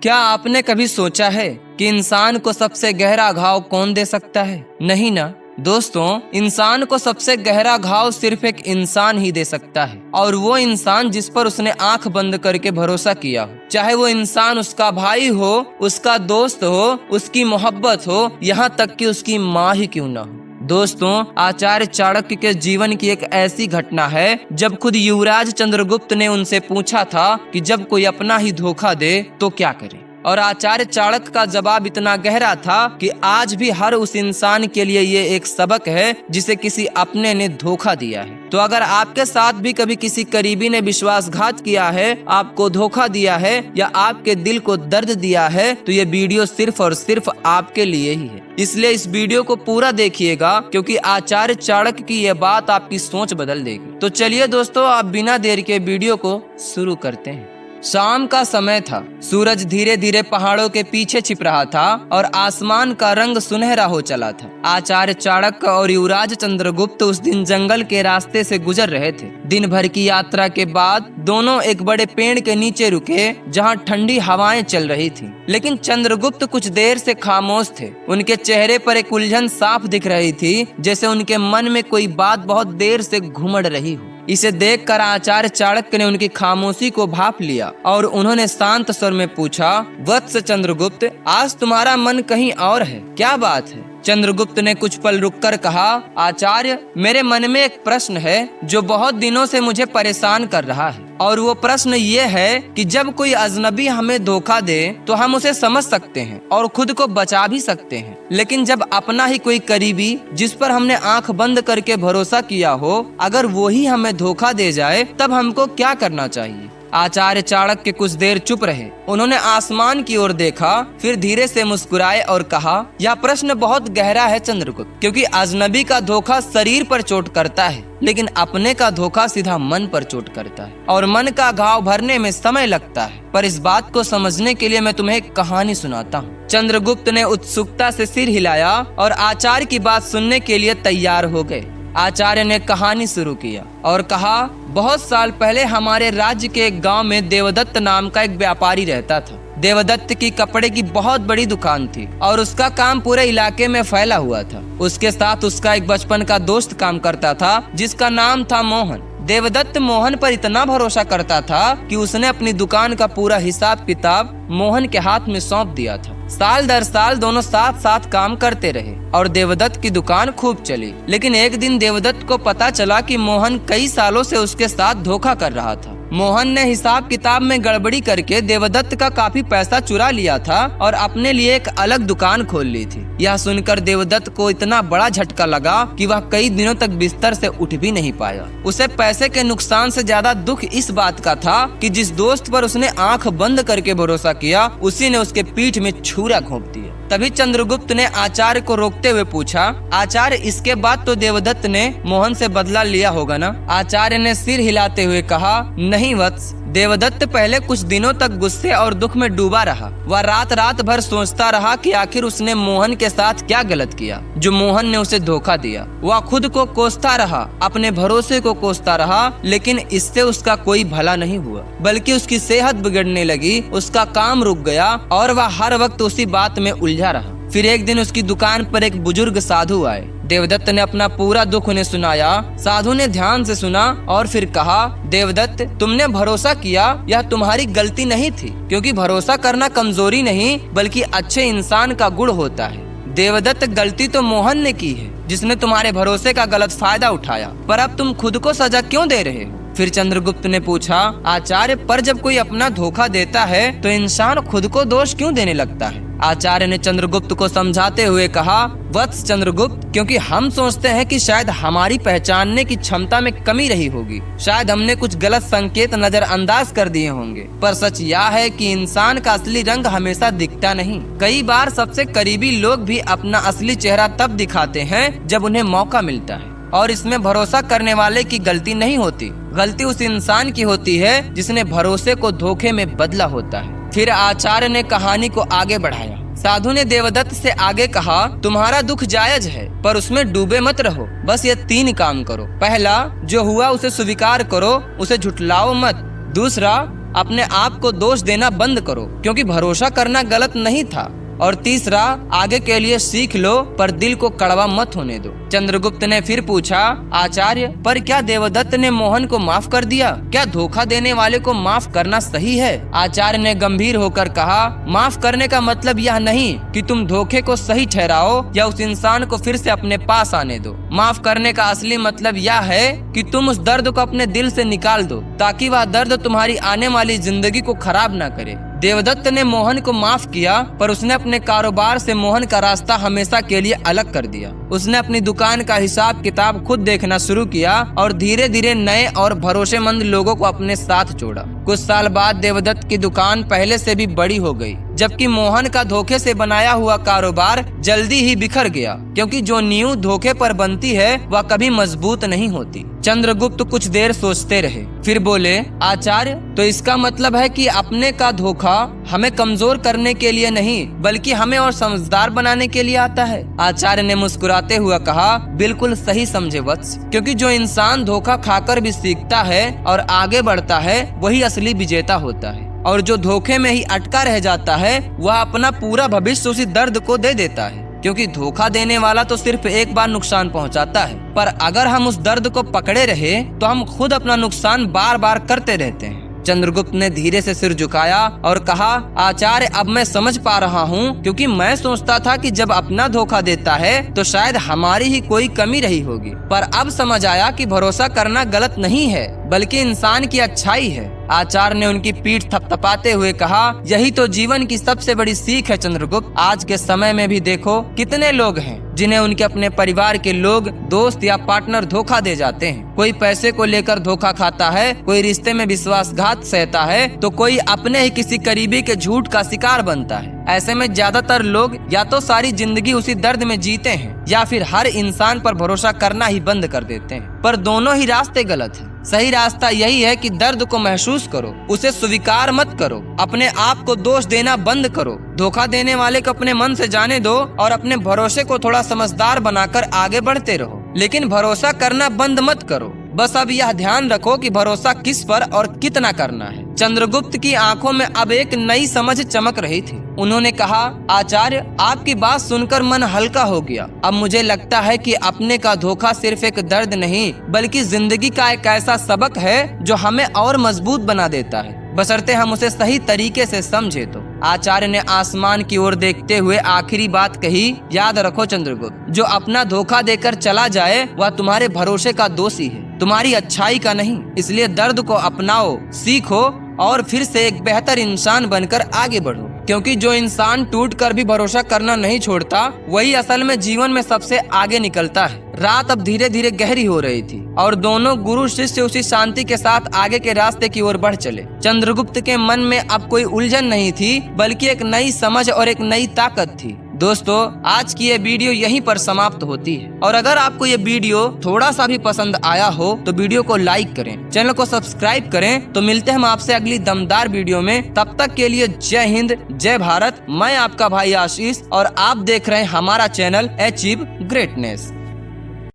क्या आपने कभी सोचा है कि इंसान को सबसे गहरा घाव कौन दे सकता है? नहीं ना दोस्तों, इंसान को सबसे गहरा घाव सिर्फ एक इंसान ही दे सकता है, और वो इंसान जिस पर उसने आंख बंद करके भरोसा किया हो। चाहे वो इंसान उसका भाई हो, उसका दोस्त हो, उसकी मोहब्बत हो, यहाँ तक कि उसकी माँ ही क्यों ना हो। दोस्तों, आचार्य चाणक्य के जीवन की एक ऐसी घटना है जब खुद युवराज चंद्रगुप्त ने उनसे पूछा था कि जब कोई अपना ही धोखा दे तो क्या करे, और आचार्य चाणक्य का जवाब इतना गहरा था कि आज भी हर उस इंसान के लिए ये एक सबक है जिसे किसी अपने ने धोखा दिया है। तो अगर आपके साथ भी कभी किसी करीबी ने विश्वासघात किया है, आपको धोखा दिया है या आपके दिल को दर्द दिया है, तो ये वीडियो सिर्फ और सिर्फ आपके लिए ही है। इसलिए इस वीडियो को पूरा देखिएगा, क्योंकि आचार्य चाणक्य की यह बात आपकी सोच बदल देगी। तो चलिए दोस्तों, आप बिना देर के वीडियो को शुरू करते हैं। शाम का समय था। सूरज धीरे धीरे पहाड़ों के पीछे छिप रहा था और आसमान का रंग सुनहरा हो चला था। आचार्य चाणक्य और युवराज चंद्रगुप्त उस दिन जंगल के रास्ते से गुजर रहे थे। दिन भर की यात्रा के बाद दोनों एक बड़े पेड़ के नीचे रुके, जहां ठंडी हवाएं चल रही थी। लेकिन चंद्रगुप्त कुछ देर से खामोश थे। उनके चेहरे पर एक उलझन साफ दिख रही थी, जैसे उनके मन में कोई बात बहुत देर से घुमड़ रही हो। इसे देखकर आचार्य चाणक्य ने उनकी खामोशी को भांप लिया और उन्होंने शांत स्वर में पूछा, वत्स चंद्रगुप्त, आज तुम्हारा मन कहीं और है, क्या बात है? चंद्रगुप्त ने कुछ पल रुककर कहा, आचार्य, मेरे मन में एक प्रश्न है जो बहुत दिनों से मुझे परेशान कर रहा है, और वो प्रश्न ये है कि जब कोई अजनबी हमें धोखा दे तो हम उसे समझ सकते हैं और खुद को बचा भी सकते हैं, लेकिन जब अपना ही कोई करीबी जिस पर हमने आंख बंद करके भरोसा किया हो, अगर वो ही हमें धोखा दे जाए, तब हमको क्या करना चाहिए? आचार्य चाणक्य कुछ देर चुप रहे। उन्होंने आसमान की ओर देखा, फिर धीरे से मुस्कुराए और कहा, यह प्रश्न बहुत गहरा है चंद्रगुप्त, क्योंकि अजनबी का धोखा शरीर पर चोट करता है, लेकिन अपने का धोखा सीधा मन पर चोट करता है, और मन का घाव भरने में समय लगता है। पर इस बात को समझने के लिए मैं तुम्हें एक कहानी सुनाता हूँ। चंद्रगुप्त ने उत्सुकता से सिर हिलाया और आचार्य की बात सुनने के लिए तैयार हो गए। आचार्य ने कहानी शुरू किया और कहा, बहुत साल पहले हमारे राज्य के एक गांव में देवदत्त नाम का एक व्यापारी रहता था। देवदत्त की कपड़े की बहुत बड़ी दुकान थी और उसका काम पूरे इलाके में फैला हुआ था। उसके साथ उसका एक बचपन का दोस्त काम करता था जिसका नाम था मोहन। देवदत्त मोहन पर इतना भरोसा करता था कि उसने अपनी दुकान का पूरा हिसाब किताब मोहन के हाथ में सौंप दिया था। साल दर साल दोनों साथ साथ काम करते रहे और देवदत्त की दुकान खूब चली। लेकिन एक दिन देवदत्त को पता चला कि मोहन कई सालों से उसके साथ धोखा कर रहा था। मोहन ने हिसाब किताब में गड़बड़ी करके देवदत्त का काफी पैसा चुरा लिया था और अपने लिए एक अलग दुकान खोल ली थी। यह सुनकर देवदत्त को इतना बड़ा झटका लगा कि वह कई दिनों तक बिस्तर से उठ भी नहीं पाया। उसे पैसे के नुकसान से ज्यादा दुख इस बात का था कि जिस दोस्त पर उसने आंख बंद करके भरोसा किया, उसी ने उसके पीठ में छुरा घोंप दिया। तभी चंद्रगुप्त ने आचार्य को रोकते हुए पूछा, आचार्य, इसके बाद तो देवदत्त ने मोहन से बदला लिया होगा ना? आचार्य ने सिर हिलाते हुए कहा, नहीं वत्स, देवदत्त पहले कुछ दिनों तक गुस्से और दुख में डूबा रहा। वह रात भर सोचता रहा कि आखिर उसने मोहन के साथ क्या गलत किया जो मोहन ने उसे धोखा दिया। वह खुद को कोसता रहा, अपने भरोसे को कोसता रहा, लेकिन इससे उसका कोई भला नहीं हुआ, बल्कि उसकी सेहत बिगड़ने लगी, उसका काम रुक गया और वह हर वक्त उसी बात में उलझा रहा। फिर एक दिन उसकी दुकान पर एक बुजुर्ग साधु आए। देवदत्त ने अपना पूरा दुख उन्हें सुनाया। साधु ने ध्यान से सुना और फिर कहा, देवदत्त, तुमने भरोसा किया, यह तुम्हारी गलती नहीं थी, क्योंकि भरोसा करना कमजोरी नहीं बल्कि अच्छे इंसान का गुण होता है। देवदत्त, गलती तो मोहन ने की है जिसने तुम्हारे भरोसे का गलत फायदा उठाया, पर अब तुम खुद को सजा क्यों दे रहे हो? फिर चंद्रगुप्त ने पूछा, आचार्य, पर जब कोई अपना धोखा देता है तो इंसान खुद को दोष क्यों देने लगता है? आचार्य ने चंद्रगुप्त को समझाते हुए कहा, वत्स चंद्रगुप्त, क्योंकि हम सोचते हैं कि शायद हमारी पहचानने की क्षमता में कमी रही होगी, शायद हमने कुछ गलत संकेत नजरअंदाज कर दिए होंगे, पर सच यह है कि इंसान का असली रंग हमेशा दिखता नहीं। कई बार सबसे करीबी लोग भी अपना असली चेहरा तब दिखाते हैं जब उन्हें मौका मिलता है, और इसमें भरोसा करने वाले की गलती नहीं होती, गलती उस इंसान की होती है जिसने भरोसे को धोखे में बदला होता है। फिर आचार्य ने कहानी को आगे बढ़ाया। साधु ने देवदत्त से आगे कहा, तुम्हारा दुख जायज है, पर उसमें डूबे मत रहो। बस ये 3 काम करो। पहला, जो हुआ उसे स्वीकार करो, उसे झुठलाओ मत। दूसरा, अपने आप को दोष देना बंद करो, क्योंकि भरोसा करना गलत नहीं था। और तीसरा, आगे के लिए सीख लो पर दिल को कड़वा मत होने दो। चंद्रगुप्त ने फिर पूछा, आचार्य, पर क्या देवदत्त ने मोहन को माफ कर दिया? क्या धोखा देने वाले को माफ करना सही है? आचार्य ने गंभीर होकर कहा, माफ करने का मतलब यह नहीं कि तुम धोखे को सही ठहराओ या उस इंसान को फिर से अपने पास आने दो। माफ करने का असली मतलब यह है कि तुम उस दर्द को अपने दिल से निकाल दो, ताकि वह दर्द तुम्हारी आने वाली जिंदगी को खराब ना करे। देवदत्त ने मोहन को माफ किया, पर उसने अपने कारोबार से मोहन का रास्ता हमेशा के लिए अलग कर दिया। उसने अपनी दुकान का हिसाब किताब खुद देखना शुरू किया और धीरे धीरे नए और भरोसेमंद लोगों को अपने साथ जोड़ा। कुछ साल बाद देवदत्त की दुकान पहले से भी बड़ी हो गई, जबकि मोहन का धोखे से बनाया हुआ कारोबार जल्दी ही बिखर गया, क्योंकि जो नींव धोखे पर बनती है वह कभी मजबूत नहीं होती। चंद्रगुप्त कुछ देर सोचते रहे, फिर बोले, आचार्य, तो इसका मतलब है कि अपने का धोखा हमें कमजोर करने के लिए नहीं, बल्कि हमें और समझदार बनाने के लिए आता है। आचार्य ने मुस्कुराते हुए कहा, बिल्कुल सही समझे वत्स, क्योंकि जो इंसान धोखा खाकर भी सीखता है और आगे बढ़ता है वही असली विजेता होता है, और जो धोखे में ही अटका रह जाता है वह अपना पूरा भविष्य उसी दर्द को दे देता है। क्योंकि धोखा देने वाला तो सिर्फ एक बार नुकसान पहुंचाता है, पर अगर हम उस दर्द को पकड़े रहे तो हम खुद अपना नुकसान बार बार करते रहते हैं। चंद्रगुप्त ने धीरे से सिर झुकाया और कहा, आचार्य, अब मैं समझ पा रहा हूँ, क्योंकि मैं सोचता था कि जब अपना धोखा देता है तो शायद हमारी ही कोई कमी रही होगी, पर अब समझ आया कि भरोसा करना गलत नहीं है, बल्कि इंसान की अच्छाई है। आचार्य ने उनकी पीठ थपथपाते हुए कहा, यही तो जीवन की सबसे बड़ी सीख है चंद्रगुप्त। आज के समय में भी देखो कितने लोग हैं जिन्हें उनके अपने परिवार के लोग, दोस्त या पार्टनर धोखा दे जाते हैं। कोई पैसे को लेकर धोखा खाता है, कोई रिश्ते में विश्वासघात सहता है, तो कोई अपने ही किसी करीबी के झूठ का शिकार बनता है। ऐसे में ज्यादातर लोग या तो सारी जिंदगी उसी दर्द में जीते हैं या फिर हर इंसान पर भरोसा करना ही बंद कर देते हैं। पर दोनों ही रास्ते गलत हैं। सही रास्ता यही है कि दर्द को महसूस करो, उसे स्वीकार मत करो, अपने आप को दोष देना बंद करो, धोखा देने वाले को अपने मन से जाने दो और अपने भरोसे को थोड़ा समझदार बनाकर आगे बढ़ते रहो, लेकिन भरोसा करना बंद मत करो। बस अब यह ध्यान रखो कि भरोसा किस पर और कितना करना है। चंद्रगुप्त की आंखों में अब एक नई समझ चमक रही थी। उन्होंने कहा, आचार्य, आपकी बात सुनकर मन हल्का हो गया। अब मुझे लगता है कि अपने का धोखा सिर्फ एक दर्द नहीं, बल्कि जिंदगी का एक ऐसा सबक है जो हमें और मजबूत बना देता है, बशर्ते हम उसे सही तरीके से समझे तो। आचार्य ने आसमान की ओर देखते हुए आखिरी बात कही, याद रखो चंद्रगुप्त, जो अपना धोखा देकर चला जाए वह तुम्हारे भरोसे का दोषी है, तुम्हारी अच्छाई का नहीं। इसलिए दर्द को अपनाओ, सीखो और फिर से एक बेहतर इंसान बनकर आगे बढ़ो, क्योंकि जो इंसान टूट कर भी भरोसा करना नहीं छोड़ता वही असल में जीवन में सबसे आगे निकलता है। रात अब धीरे धीरे गहरी हो रही थी और दोनों गुरु शिष्य उसी शांति के साथ आगे के रास्ते की ओर बढ़ चले। चंद्रगुप्त के मन में अब कोई उलझन नहीं थी, बल्कि एक नई समझ और एक नई ताकत थी। दोस्तों, आज की ये वीडियो यहीं पर समाप्त होती है, और अगर आपको ये वीडियो थोड़ा सा भी पसंद आया हो तो वीडियो को लाइक करें, चैनल को सब्सक्राइब करें। तो मिलते हैं हम आपसे अगली दमदार वीडियो में। तब तक के लिए जय हिंद, जय भारत। मैं आपका भाई आशीष और आप देख रहे हैं हमारा चैनल अचीव ग्रेटनेस।